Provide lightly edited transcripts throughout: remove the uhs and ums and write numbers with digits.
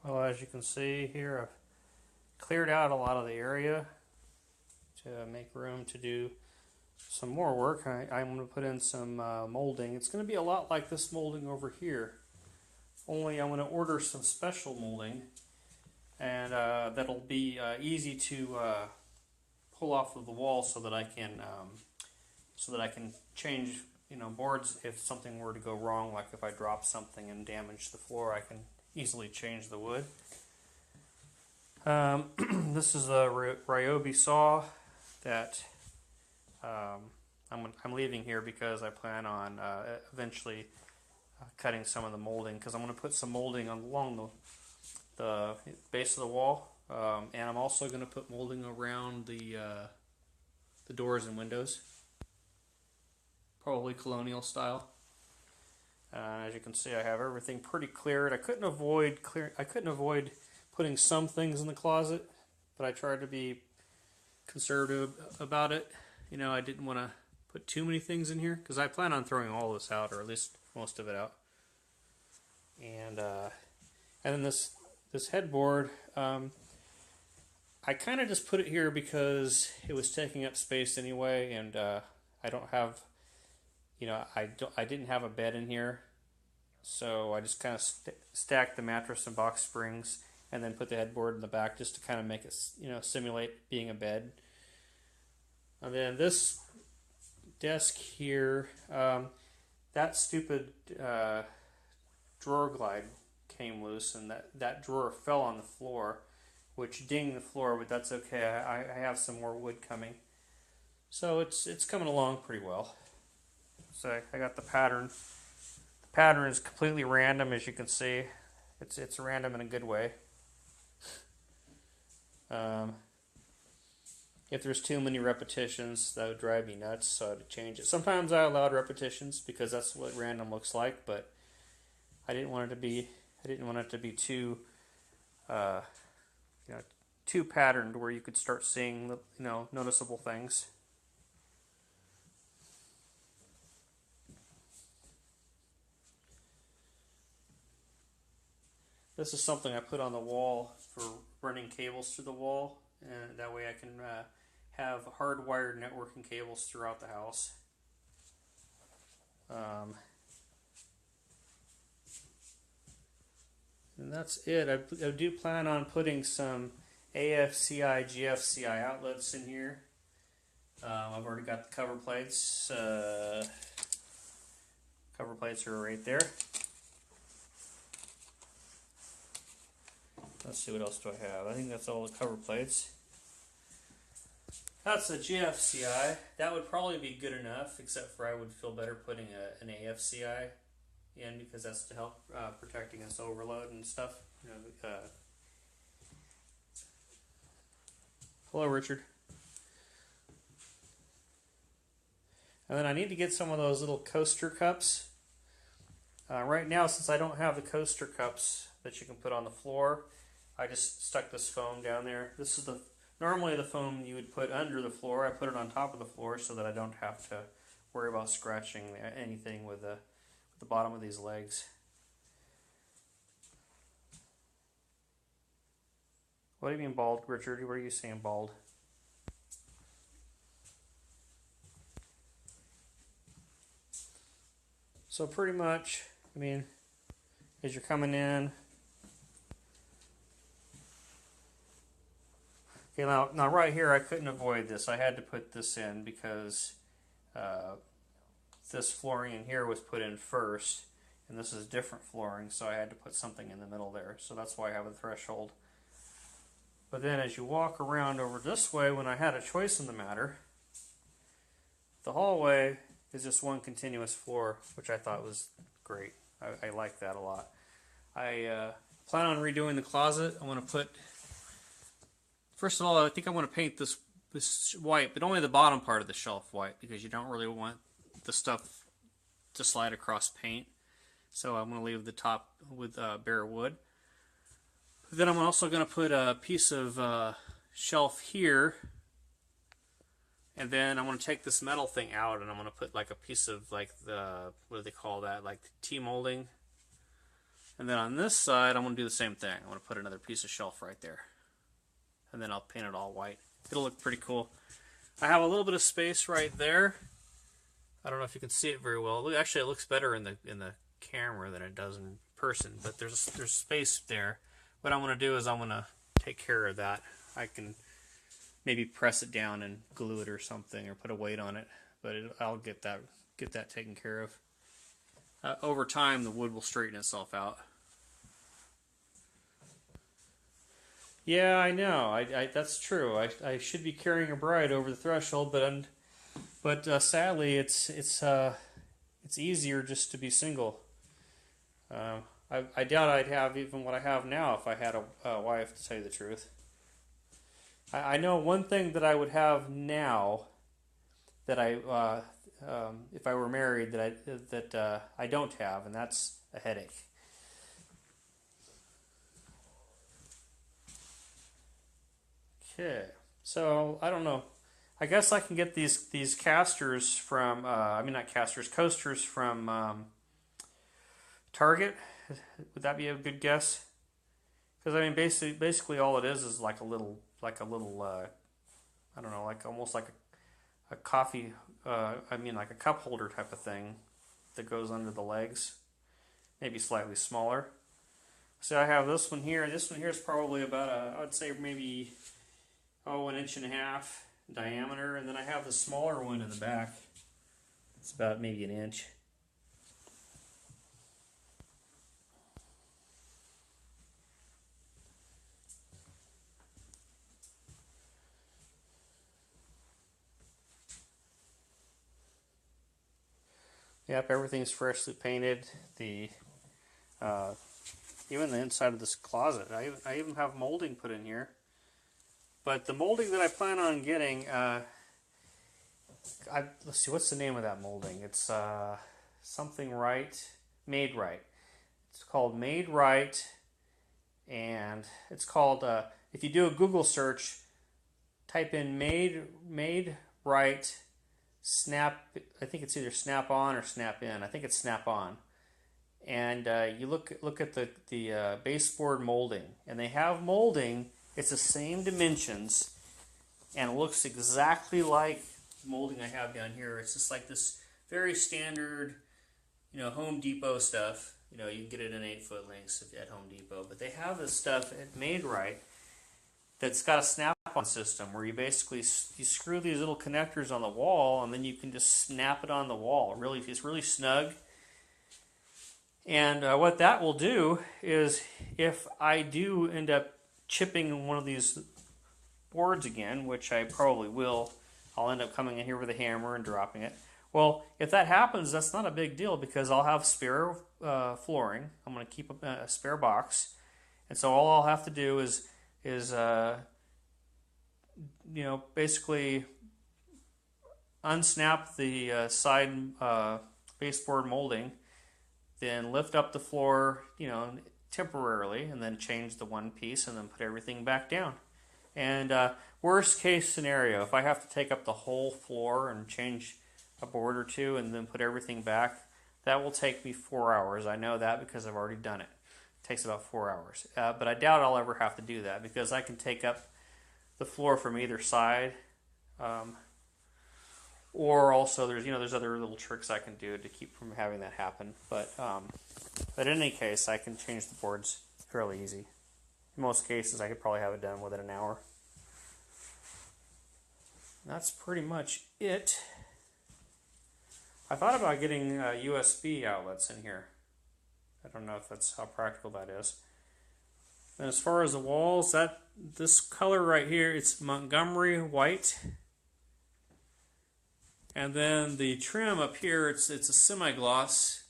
Well, as you can see here, I've cleared out a lot of the area to make room to do some more work. I'm going to put in some molding. It's going to be a lot like this molding over here, only I'm going to order some special molding, and that'll be easy to pull off of the wall so that I can change boards if something were to go wrong, like if I drop something and damage the floor, I can easily change the wood. This is a Ryobi saw that I'm leaving here because I plan on eventually cutting some of the molding, because I'm going to put some molding along the base of the wall, and I'm also going to put molding around the doors and windows, probably colonial style. As you can see, I have everything pretty cleared. I couldn't avoid putting some things in the closet, but I tried to be conservative about it. I didn't want to put too many things in here because I plan on throwing all this out, or at least most of it out. And then this headboard, I kind of just put it here because it was taking up space anyway, and I don't have, I didn't have a bed in here, so I just kind of stacked the mattress and box springs, and then put the headboard in the back just to kind of make it, simulate being a bed. And then this desk here, that stupid drawer glide came loose, and that drawer fell on the floor, which dinged the floor, but that's okay. I have some more wood coming. So it's coming along pretty well. So I got the pattern. The pattern is completely random, as you can see. It's random in a good way. If there's too many repetitions, that would drive me nuts, so I had to change it. Sometimes I allowed repetitions because that's what random looks like, but I didn't want it to be too too patterned where you could start seeing noticeable things. This is something I put on the wall for running cables through the wall, and that way I can have hardwired networking cables throughout the house. And that's it. I do plan on putting some AFCI, GFCI outlets in here. I've already got the cover plates. Cover plates are right there. Let's see, what else do I have? I think that's all the cover plates. That's a GFCI. That would probably be good enough, except for I would feel better putting an AFCI in, because that's to help protect against overload and stuff. Hello, Richard. And then I need to get some of those little coaster cups. Right now, since I don't have the coaster cups that you can put on the floor, I just stuck this foam down there. This is normally the foam you would put under the floor. I put it on top of the floor so that I don't have to worry about scratching anything with the bottom of these legs. What do you mean bald, Richard? What are you saying, bald? So pretty much, as you're coming in. Okay, now right here, I couldn't avoid this. I had to put this in because this flooring in here was put in first, and this is different flooring, so I had to put something in the middle there. So that's why I have a threshold. But then as you walk around over this way, when I had a choice in the matter, the hallway is just one continuous floor, which I thought was great. I like that a lot. I plan on redoing the closet. I want to put... First of all, I think I want to paint this white, but only the bottom part of the shelf white, because you don't really want the stuff to slide across paint. So I'm going to leave the top with bare wood. Then I'm also going to put a piece of shelf here, and then I'm going to take this metal thing out, and I'm going to put like a piece of like what do they call that, like T-molding. And then on this side, I'm going to do the same thing. I'm going to put another piece of shelf right there. And then I'll paint it all white. It'll look pretty cool. I have a little bit of space right there. I don't know if you can see it very well. Actually, it looks better in the camera than it does in person, but there's space there. What I'm going to do is I'm going to take care of that. I can maybe press it down and glue it or something, or put a weight on it, but I'll get that taken care of. Over time, the wood will straighten itself out. Yeah, I know. I that's true. I should be carrying a bride over the threshold, but sadly, it's easier just to be single. I doubt I'd have even what I have now if I had a wife, to tell you the truth. I know one thing that I would have now that if I were married, that I don't have, and that's a headache. Okay, so I don't know. I guess I can get these casters from I mean, not casters, coasters from Target. Would that be a good guess? Because I mean, basically all it is like a little I don't know, like almost like a coffee. I mean, like a cup holder type of thing that goes under the legs, maybe slightly smaller. So I have this one here. This one here is probably about I would say maybe 1.5 inches diameter, and then I have the smaller one in the back. It's about maybe 1 inch. Yep, everything's freshly painted. The even the inside of this closet, I even have molding put in here. But the molding that I plan on getting, let's see, what's the name of that molding? It's something right, Made Right. It's called Made Right, and it's called, if you do a Google search, type in Made Right Snap, I think it's either Snap On or Snap In. I think it's Snap On. And you look at the baseboard molding, and they have molding. It's the same dimensions, and it looks exactly like the molding I have down here. It's just like this very standard, Home Depot stuff. You can get it in 8-foot lengths at Home Depot, but they have this stuff Made Right that's got a snap-on system where you basically screw these little connectors on the wall, and then you can just snap it on the wall. It's really snug. And what that will do is, if I do end up chipping one of these boards again, which I probably will, I'll end up coming in here with a hammer and dropping it. Well, if that happens, that's not a big deal, because I'll have spare flooring. I'm going to keep a spare box, and so all I'll have to do is basically unsnap the side baseboard molding, then lift up the floor, temporarily, and then change the one piece, and then put everything back down. And worst case scenario, if I have to take up the whole floor and change a board or two and then put everything back, that will take me 4 hours. I know that because I've already done it. It takes about 4 hours. But I doubt I'll ever have to do that, because I can take up the floor from either side. Or also there's other little tricks I can do to keep from having that happen. But in any case, I can change the boards fairly easy. In most cases, I could probably have it done within an hour. That's pretty much it. I thought about getting USB outlets in here. I don't know if that's how practical that is. And as far as the walls, this color right here, it's Montgomery white. And then the trim up here, it's a semi-gloss,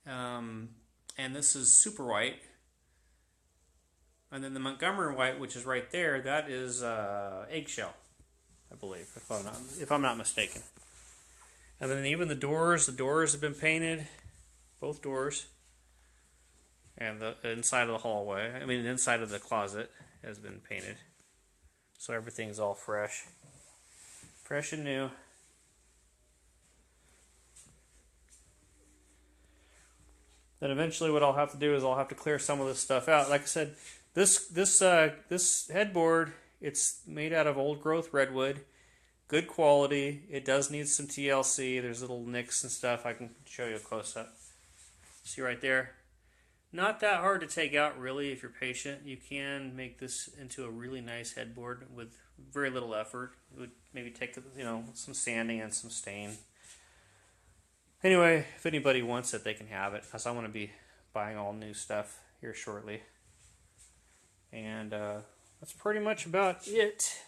and this is super white. And then the Montgomery white, which is right there, that is eggshell, I believe, if I'm not mistaken. And then even the doors have been painted, both doors, and the inside of the hallway. I mean, the inside of the closet has been painted, so everything's all fresh and new. Then eventually what I'll have to do is I'll have to clear some of this stuff out. Like I said, this headboard, it's made out of old growth redwood, good quality. It does need some TLC. There's little nicks and stuff. I can show you a close up. See right there? Not that hard to take out really if you're patient. You can make this into a really nice headboard with very little effort. It would maybe take some sanding and some stain. Anyway, if anybody wants it, they can have it, because I want to be buying all new stuff here shortly. And that's pretty much about it.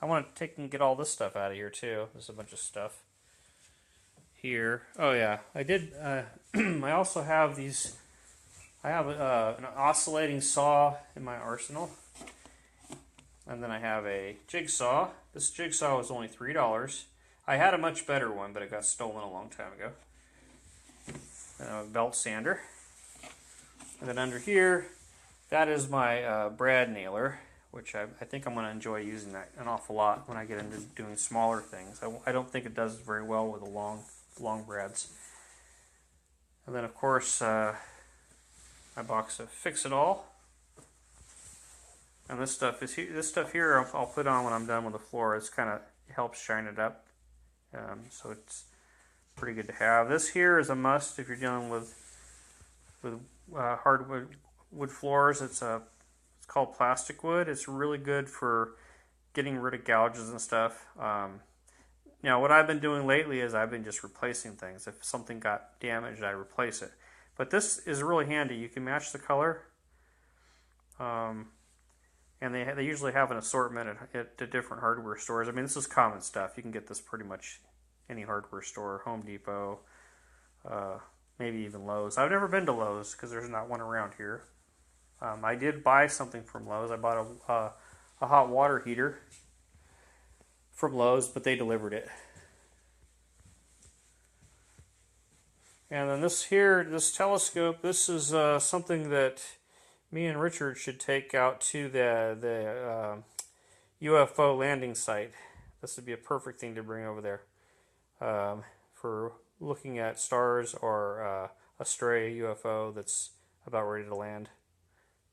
I want to take and get all this stuff out of here too. There's a bunch of stuff here. Oh yeah, I did. I also have these. I have an oscillating saw in my arsenal, and then I have a jigsaw. This jigsaw was only $3. I had a much better one, but it got stolen a long time ago. And a belt sander. And then under here, that is my brad nailer, which I think I'm going to enjoy using that an awful lot when I get into doing smaller things. I don't think it does very well with the long brads. And then, of course, my box of Fix-It-All. And this stuff here I'll put on when I'm done with the floor. It's kind of helps shine it up. So it's pretty good to have. This here is a must if you're dealing with hardwood wood floors. It's called plastic wood. It's really good for getting rid of gouges and stuff. Now what I've been doing lately is I've been just replacing things. If something got damaged, I replace it. But this is really handy. You can match the color. And they usually have an assortment at the different hardware stores. I mean, this is common stuff. You can get this pretty much any hardware store, Home Depot, maybe even Lowe's. I've never been to Lowe's because there's not one around here. I did buy something from Lowe's. I bought a hot water heater from Lowe's, but they delivered it. And then this telescope, this is something that me and Richard should take out to the UFO landing site. This would be a perfect thing to bring over there for looking at stars or a stray UFO that's about ready to land.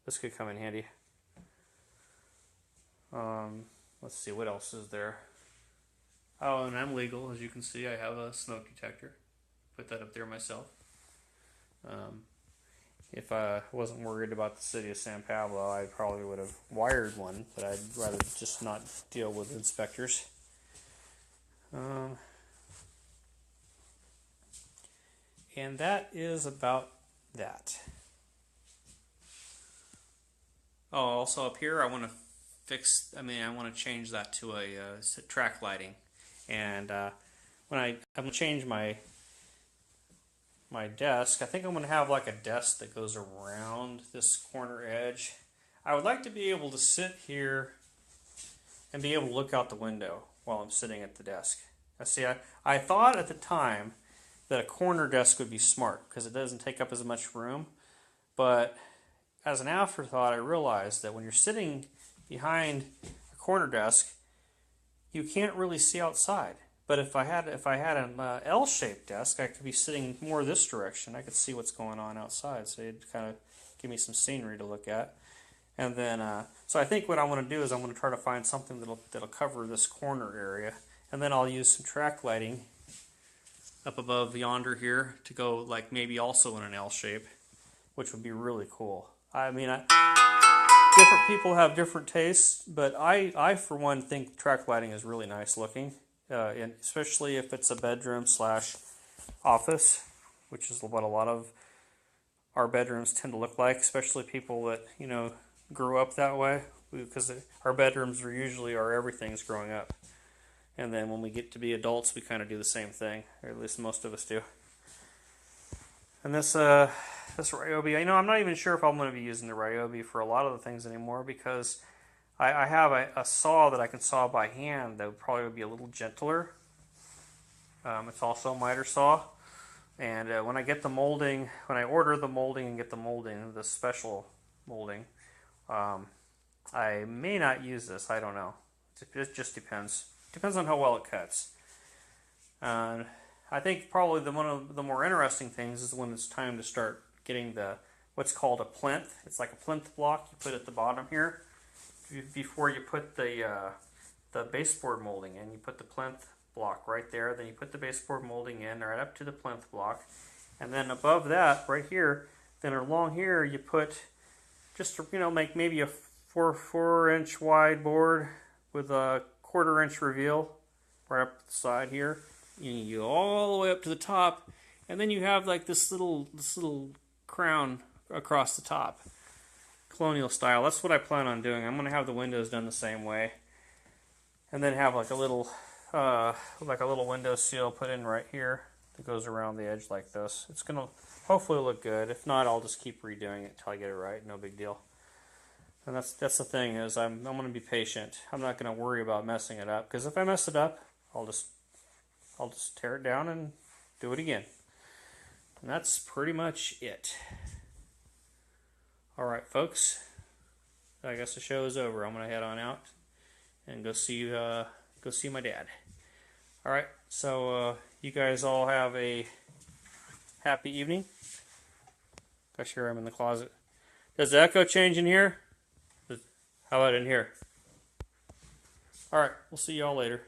This could come in handy. Let's see, what else is there? Oh, and I'm legal. As you can see, I have a smoke detector. Put that up there myself. If I wasn't worried about the city of San Pablo, I probably would have wired one, but I'd rather just not deal with inspectors. And that is about that. Oh, also up here, I want to change that to a track lighting. And when I'm going to change my desk, I think I'm going to have like a desk that goes around this corner edge. I would like to be able to sit here and be able to look out the window while I'm sitting at the desk. I thought at the time that a corner desk would be smart because it doesn't take up as much room, but as an afterthought I realized that when you're sitting behind a corner desk, you can't really see outside. But if I had an L-shaped desk, I could be sitting more this direction. I could see what's going on outside, so it'd kind of give me some scenery to look at. And then, so I think what I want to do is I'm going to try to find something that'll cover this corner area, and then I'll use some track lighting up above yonder here to go like maybe also in an L shape, which would be really cool. I mean, different people have different tastes, but I for one think track lighting is really nice looking. And especially if it's a bedroom / office, which is what a lot of our bedrooms tend to look like, especially people that, grew up that way, because our bedrooms are usually our everything's growing up. And then when we get to be adults, we kind of do the same thing, or at least most of us do. And this Ryobi, I'm not even sure if I'm going to be using the Ryobi for a lot of the things anymore, because I have a saw that I can saw by hand that would probably be a little gentler. It's also a miter saw. And when I get the molding, when I order the molding and get the molding, the special molding, I may not use this. I don't know. It just depends. Depends on how well it cuts. I think probably one of the more interesting things is when it's time to start getting the what's called a plinth. It's like a plinth block you put at the bottom here before you put the baseboard molding in. You put the plinth block right there, then you put the baseboard molding in right up to the plinth block, and then above that right here, then along here you put just, you know, make maybe a 4 inch wide board with a 1/4 inch reveal right up the side here. You go all the way up to the top, and then you have like this little crown across the top, colonial style. That's what I plan on doing. I'm going to have the windows done the same way, and then have like a little window seal put in right here that goes around the edge like this. It's going to hopefully look good. If not, I'll just keep redoing it till I get it right. No big deal. And that's the thing, is I'm going to be patient. I'm not going to worry about messing it up, because if I mess it up, I'll just tear it down and do it again. And that's pretty much it. All right, folks. I guess the show is over. I'm going to head on out and go see my dad. All right. So you guys all have a happy evening. Gosh, here I'm in the closet. Does the echo change in here? How about in here? All right. We'll see y'all later.